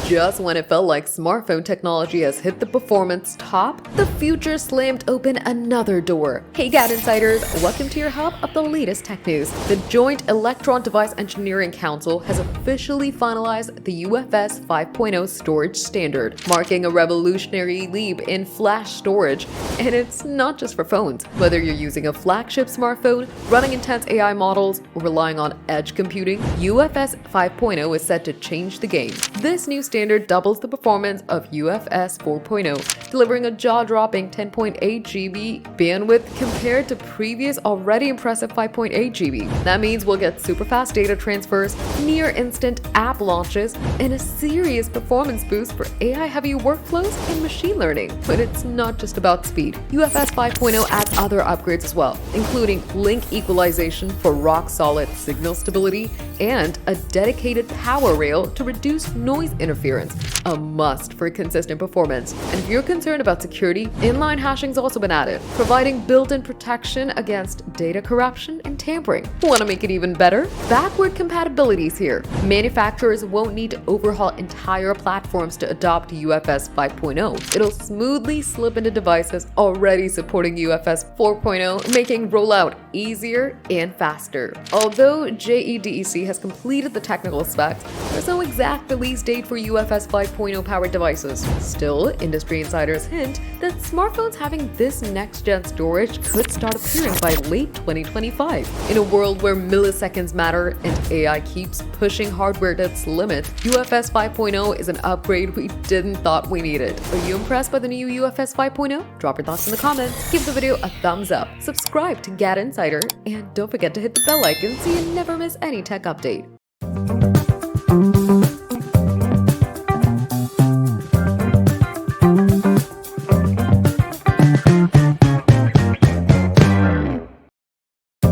Just when it felt like smartphone technology has hit the performance top, the future slammed open another door. Hey GadInsiders, welcome to your hub of the latest tech news. The Joint Electron Device Engineering Council has officially finalized the UFS 5.0 storage standard, marking a revolutionary leap in flash storage. And it's not just for phones. Whether you're using a flagship smartphone, running intense AI models, or relying on edge computing, UFS 5.0 is set to change the game. This new standard doubles the performance of UFS 4.0, delivering a jaw-dropping 10.8 GB bandwidth compared to previous already impressive 5.8 GB. That means we'll get super fast data transfers, near instant app launches, and a serious performance boost for AI-heavy workflows and machine learning. But it's not just about speed. UFS 5.0 adds other upgrades as well, including link equalization for rock-solid signal stability and a dedicated power rail to reduce noise interference, a must for consistent performance. And if you're concerned about security, inline hashing's also been added, providing built-in protection against data corruption and tampering. Want to make it even better? Backward compatibility is here. Manufacturers won't need to overhaul entire platforms to adopt UFS 5.0. It'll smoothly slip into devices already supporting UFS 4.0, making rollout easier and faster. Although JEDEC has completed the technical specs, there's no exact release date for UFS 5.0 powered devices. Still, industry insiders hint that smartphones having this next-gen storage could start appearing by late 2025. In a world where milliseconds matter and AI keeps pushing hardware to its limits, UFS 5.0 is an upgrade we didn't thought we needed. Are you impressed by the new UFS 5.0? Drop your thoughts in the comments, give the video a thumbs up, subscribe to GadInsider, and don't forget to hit the bell icon so you never miss any tech update.